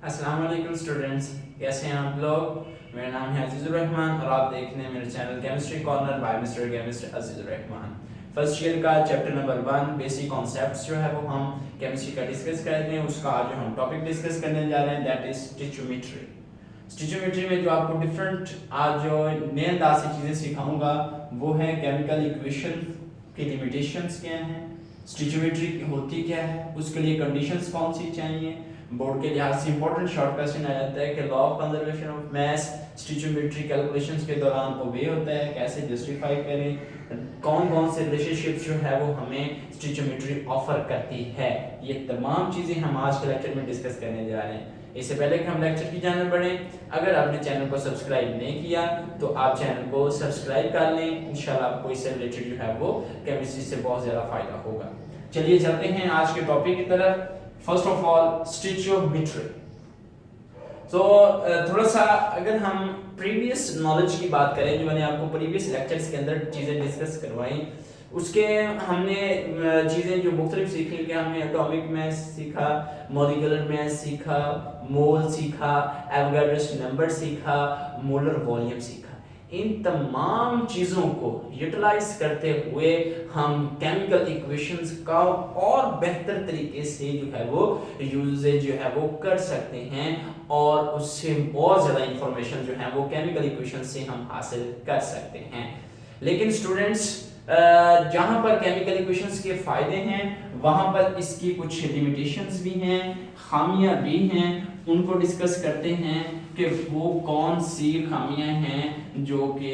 अस्सलाम वालेकुम स्टूडेंट्स, कैसे हैं आप लोग। मेरा नाम है अजीज़ुर रहमान और आप देख रहे हैं मेरे channel chemistry corner by mister chemist Azizur Rahman. First year का चैप्टर नंबर 1 बेसिक कॉन्सेप्ट्स जो है वो हम केमिस्ट्री का डिस्कस करते हैं। उसका आज जो हम टॉपिक डिस्कस करने जा रहे हैं दैट इज स्टिचोमेट्री। स्टिचोमेट्री में जो आपको डिफरेंट आज जो नए अंदाज से चीज़ें सिखाऊंगा वो है केमिकल इक्वेशन की लिमिटेशंस क्या हैं, स्टिचोमेट्री होती क्या है, उसके लिए कंडीशंस कौन सी चाहिए। बोर्ड के लिहाज से इंपॉर्टेंट शॉर्ट क्वेश्चन आ जाता है कि law of conservation of mass stoichiometry calculations के दौरान ओबे होता है, कैसे जस्टिफाई करें, कौन कौन से रिलेशनशिप्स जो है वो हमें स्टिचोमेट्री ऑफर करती है। ये तमाम चीज़ें हम आज के लेक्चर में डिस्कस करने जा रहे हैं। इससे पहले कि हम लेक्चर की जानब बढ़ें, अगर आपने चैनल को सब्सक्राइब नहीं किया तो आप चैनल को सब्सक्राइब कर लें। इंशाल्लाह आपको इससे रिलेटेड जो है वो केमिस्ट्री से बहुत ज़्यादा फायदा होगा। चलिए चलते हैं आज के टॉपिक की तरफ। First of all stoichiometry. तो थोड़ा सा अगर हम प्रीवियस नॉलेज की बात करें, जो मैंने आपको प्रीवियस लेक्चर्स के अंदर चीज़ें डिस्कस करवाई, उसके हमने चीज़ें जो मुख्तलिफ सीखी कि हमने एटॉमिक मैथ सीखा, मॉलिक्यूलर मैथ सीखा, मोल सीखा, एवोगाड्रोस नंबर सीखा, मोलर वॉल्यूम सीखा। इन तमाम चीज़ों को यूटिलाइज करते हुए हम केमिकल इक्वेशंस का और बेहतर तरीके से जो है वो यूजेज जो है वो कर सकते हैं और उससे बहुत ज़्यादा इंफॉर्मेशन जो है वो केमिकल इक्वेशन से हम हासिल कर सकते हैं। लेकिन स्टूडेंट्स जहाँ पर केमिकल इक्वेशंस के फ़ायदे हैं वहाँ पर इसकी कुछ लिमिटेशंस भी हैं, खामियां भी हैं। उनको डिस्कस करते हैं कि वो कौन सी खामियां हैं जो कि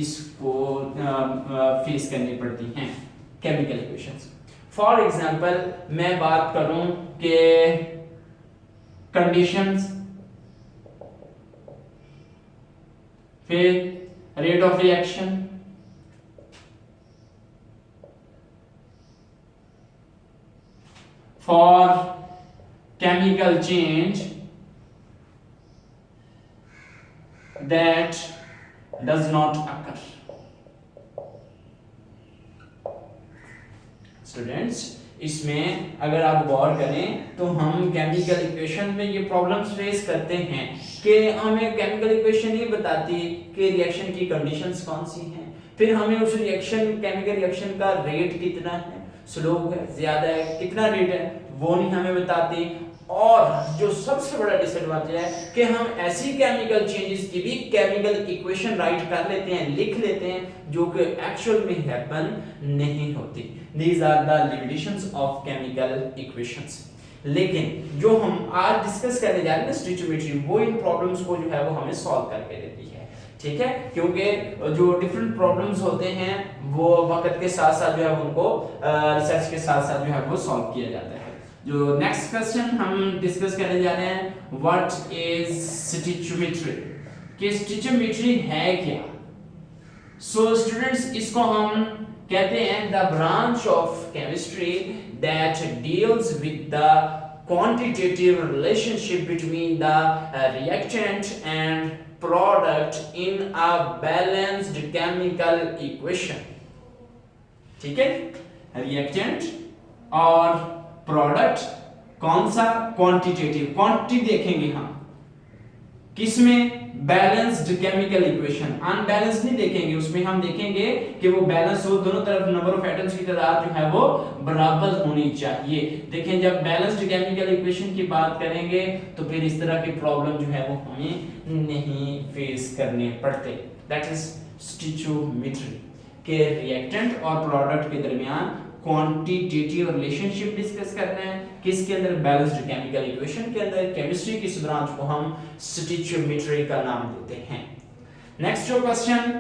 इसको फेस करनी पड़ती हैं केमिकल इक्वेशंस। फॉर एग्जांपल मैं बात करूं कि कंडीशंस, फिर rate of reaction, for chemical change that does not occur. Students इसमें अगर आप गौर करें तो हम केमिकल इक्वेशन में ये प्रॉब्लम्स फेस करते हैं कि हमें केमिकल इक्वेशन ये बताती है कि रिएक्शन की कंडीशंस कौन सी हैं, फिर हमें उस रिएक्शन केमिकल रिएक्शन का रेट कितना है, स्लो है, ज्यादा है, कितना रेट है, वो नहीं हमें बताती। और जो सबसे बड़ा डिसएडवांटेज है कि हम ऐसी केमिकल चेंजेस की भी केमिकल इक्वेशन राइट कर लेते हैं, लिख लेते हैं, जो कि एक्चुअल में हैपन नहीं होती। These are the limitations of chemical equations. लेकिन जो हम आज डिस्कस करने जा रहे हैं स्टिचोमेट्री, वो इन प्रॉब्लम्स को जो है वो हमें सॉल्व करके देती है। ठीक है, क्योंकि जो डिफरेंट प्रॉब्लम्स होते हैं वो वक्त के साथ साथ जो है उनको रिसर्च के साथ साथ जो है वो सॉल्व किया जाता है। जो नेक्स्ट क्वेश्चन हम डिस्कस करने जा रहे हैं, व्हाट इज स्टिचोमेट्री, कि स्टिचोमेट्री है क्या। सो स्टूडेंट्स इसको हम कहते हैं the branch of chemistry that deals with the quantitative relationship between the reactant and product in a balanced chemical equation। ठीक है, रिएक्टेंट और प्रोडक्ट कौन सा, क्वांटिटेटिव, क्वांटिटी देखेंगे हम किसमें, बैलेंस्ड केमिकल इक्वेशन। अनबैलेंस नहीं देखेंगे, उसमें हम देखेंगे कि वो बैलेंस हो, दोनों तरफ नंबर ऑफ एटम्स की तादाद जो है वो बराबर होनी चाहिए। देखें जब बैलेंस्ड केमिकल इक्वेशन की बात करेंगे तो फिर इस तरह की प्रॉब्लम जो है वो हमें नहीं फेस करने पड़ते। दैट इज स्टिचोमेट्री के रिएक्टेंट और प्रोडक्ट के दरमियान क्वांटिटेटिव रिलेशनशिप डिस्कस करना है, किसके अंदर, बैलेंस्ड केमिकल इक्वेशन के अंदर। केमिस्ट्री की इस ब्रांच को हम स्टिचोमेट्री का नाम देते हैं। नेक्स्ट जो क्वेश्चन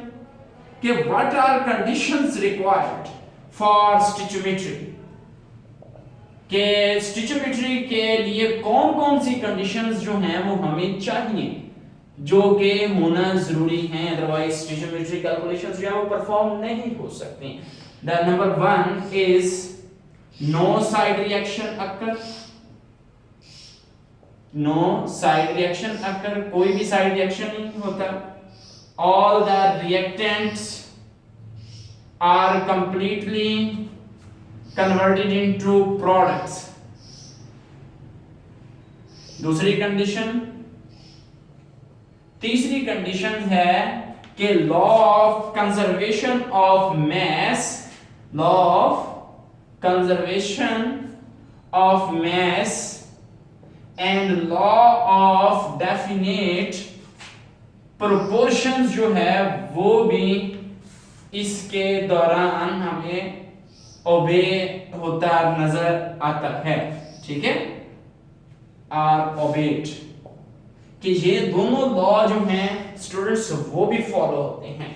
कि what are conditions required for stoichiometry, के स्टिचोमेट्री के लिए कौन कौन सी कंडीशंस जो हैं वो हमें चाहिए, जो कि होना जरूरी है, अदरवाइज स्टिचोमेट्री कैलकुलेशंस जो है वो परफॉर्म नहीं हो सकती। The number 1 is no side reaction occur, no side reaction occur, कोई भी side reaction नहीं होता। All the reactants are completely converted into products, दूसरी कंडीशन, तीसरी कंडीशन है कि law of conservation of mass, law of conservation of mass and law of definite proportions जो है वो भी इसके दौरान हमें ओबे होता नजर आता है, ठीक है, आर ओबेड, कि ये दोनों लॉ जो हैं स्टूडेंट्स वो भी फॉलो होते हैं।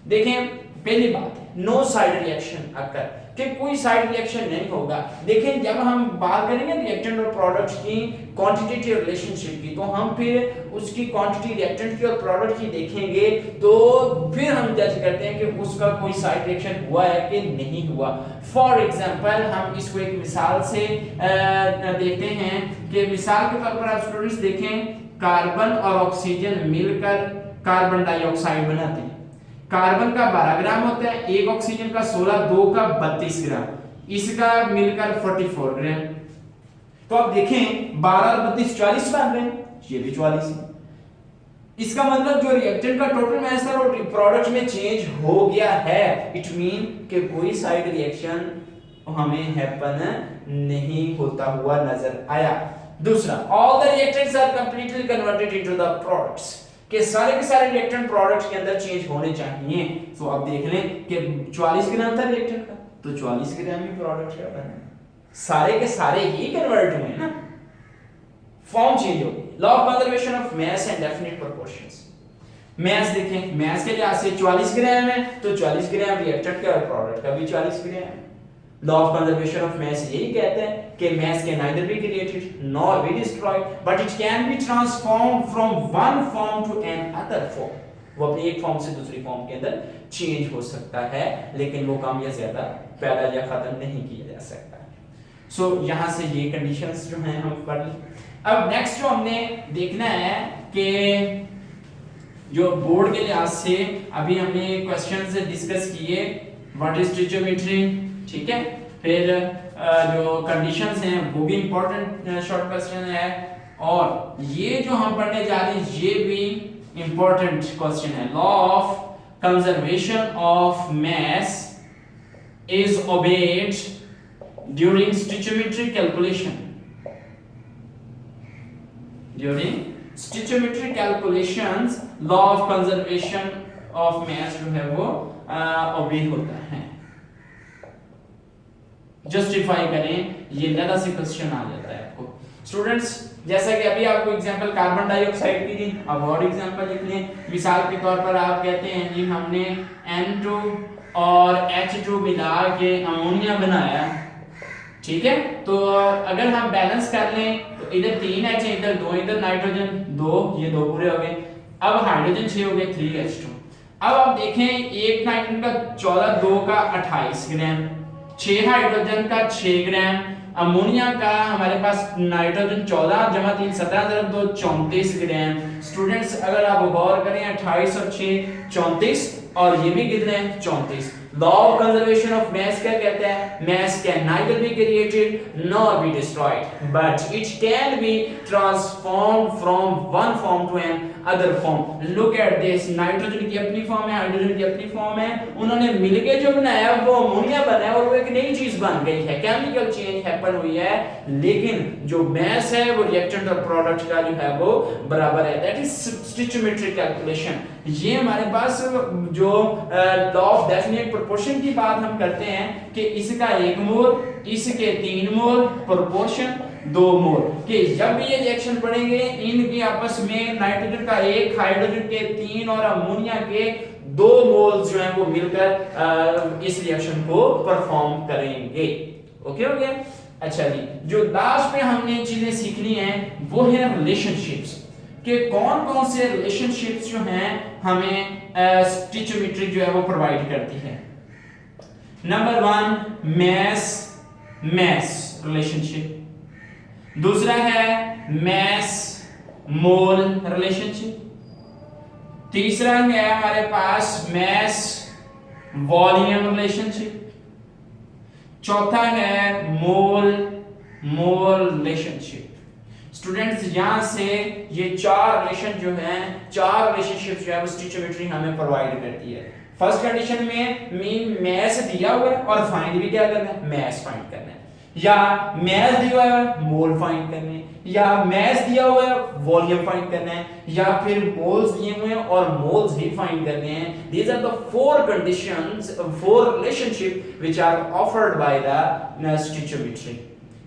देखें पहली बात, नो साइड रिएक्शन अकर, कि कोई साइड रिएक्शन नहीं होगा। देखें जब हम बात करेंगे रिएक्टेंट और प्रोडक्ट की क्वांटिटेटिव रिलेशनशिप की, तो हम फिर उसकी क्वांटिटी रिएक्टेंट की और प्रोडक्ट की देखेंगे, तो फिर हम जज करते हैं कि उसका कोई साइड रिएक्शन हुआ है कि नहीं हुआ। फॉर एग्जांपल हम इसको एक मिसाल से देखते हैं कि मिसाल के तौर पर आप स्टूडेंट्स देखें, कार्बन और ऑक्सीजन मिलकर कार्बन डाइऑक्साइड बनाते हैं। कार्बन का 12 ग्राम होता है, एक ऑक्सीजन का 16, दो का 32 ग्राम, इसका मिलकर 44 ग्राम। तो आप देखें 12 और 32 40 बन रहे हैं, ये भी 44 है। इसका मतलब जो रिएक्टेंट का टोटल मास था वो प्रोडक्ट में चेंज हो गया है। इट मीन कि कोई साइड रिएक्शन हमें हैपन नहीं होता हुआ नजर आया। दूसरा, all the reactants are completely converted into the products, के सारे रिएक्टेंट प्रोडक्ट्स के अंदर चेंज होने चाहिए। तो आप देख लें कि 44 ग्राम था रिएक्टेंट का, तो 44 ग्राम ही प्रोडक्ट का बना, सारे के सारे ही कन्वर्ट हुए ना, फॉर्म चेंज हो गई। Law of conservation of mass and definite proportions, mass देखें, मास के लिहाज से 44 ग्राम है, तो 44 ग्राम रिएक्टेंट का और प्रोडक्ट का भी 40 ग्राम है। लॉ ऑफ कंजर्वेशन ऑफ मास यही कहता है कि मास can neither be created nor be destroyed but it can be transformed from one form to another form, वो अपनी एक फॉर्म से दूसरी फॉर्म के अंदर चेंज हो सकता है, लेकिन वो कम या ज्यादा पैदा या खत्म नहीं किया जा सकता। सो यहां से ये कंडीशंस जो हैं हम पढ़ ली। अब नेक्स्ट जो हमने देखना है कि जो बोर्ड के लिहाज से अभी हमने क्वेश्चंस डिस्कस किए, व्हाट इज स्टिचोमेट्री, ठीक है, फिर जो कंडीशंस हैं वो भी इंपॉर्टेंट शॉर्ट क्वेश्चन है, और ये जो हम पढ़ने जा रहे हैं ये भी इंपॉर्टेंट क्वेश्चन है। Law of conservation of mass is obeyed during stoichiometric calculation, during stoichiometric calculations law of conservation of mass जो है वो ओबे होता है। जस्टिफाई करें, ये ज्यादा से क्वेश्चन आ जाता है आपको स्टूडेंट्स। जैसा कि अभी आपको एग्जांपल कार्बन डाइऑक्साइड की दी, अब और एग्जांपल लिख लें। मिसाल के तौर पर आप कहते हैं जी हमने N2 और H2 मिला के अमोनिया बनाया, ठीक है, तो अगर हम बैलेंस कर लें तो इधर 3H है, इधर 2, इधर नाइट्रोजन 2, ये 2 पूरे हो गए। अब हाइड्रोजन 6 हो गए, 3H2। अब आप देखें एक नाइट्रोजन का 14, 2 का 28 ग्राम, 6 हाइड्रोजन का 6 ग्राम, अमोनिया का हमारे पास नाइट्रोजन 14 जमा 3 17 दरब 2 34 ग्राम। स्टूडेंट्स अगर आप गौर करें 28 और 6 34, और ये भी कितने हैं 34। Law of conservation of mass क्या कहता है, mass can neither be created nor be destroyed but it can be transformed from one form to another form. Look at this, nitrogen की अपनी फॉर्म है, हाइड्रोजन की अपनी form है, उन्होंने मिलके जो बनाया वो अमोनिया बना है और वो एक नई चीज बन गई है, केमिकल चेंज हैपन हुई है, लेकिन जो मास है वो रिएक्टेंट और प्रोडक्ट का जो है वो बराबर है। That is stoichiometric calculation. ये हमारे पास जो लॉ ऑफ डेफिनेट प्रोपोर्शन की बात हम करते हैं कि इसका 1 मोल, इसके 3 मोल, प्रोपोर्शन 2 मोल, कि जब भी ये रिएक्शन पड़ेंगे इनके आपस में नाइट्रोजन का 1, हाइड्रोजन के 3 और अमोनिया के 2 मोल्स जो हैं वो मिलकर इस रिएक्शन को परफॉर्म करेंगे। ओके हो गया। अच्छा जी, जो लास्ट में हमने चीजें सीखनी है वो है रिलेशनशिप्स, कि कौन कौन से रिलेशनशिप्स जो हैं हमें स्टिचोमेट्री जो है वो प्रोवाइड करती है। नंबर 1 मास मास रिलेशनशिप, दूसरा है मास मोल रिलेशनशिप, तीसरा है हमारे पास मास वॉल्यूम रिलेशनशिप, चौथा है मोल मोल रिलेशनशिप। स्टूडेंट्स यहाँ से ये चार रिलेशन जो है, चार रिलेशनशिप जो है वो स्टोइचियोमेट्री हमें प्रोवाइड करती है। फर्स्ट कंडीशन में मीन मैस दिया हुआ है और फाइंड भी क्या करना है, मैस फाइंड करना है, या मैस दिया हुआ है मोल फाइंड करने हैं, या मैस दिया हुआ है वॉल्यूम फाइंड करना है, या फिर मोल्स दिए हुए हैं और मोल्स ही फाइंड करने हैं। These are the four conditions, four relationship which are offered by the stoichiometry.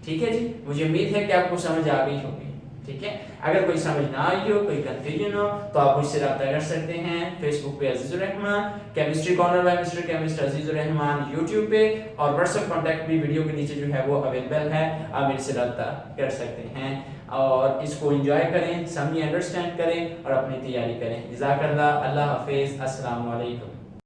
ठीक है जी, मुझे उम्मीद है कि आपको समझ आ गई होगी। ठीक है, अगर कोई समझ ना आई हो, कोई कंफ्यूजन हो, तो आप मुझसे राब्ता कर सकते हैं फेसबुक पे Azizur Rahman, chemistry corner by mister chemist Azizur Rahman YouTube पे, और व्हाट्सएप कांटेक्ट भी वीडियो के नीचे जो है वो अवेलेबल है, आप मेरे से राब्ता कर सकते हैं। और इसको एंजॉय करें, समझिए, अंडरस्टैंड करें और अपनी तैयारी करें। जज़ाकल्लाह, अल्लाह हाफिज़, अस्सलाम वालेकुम।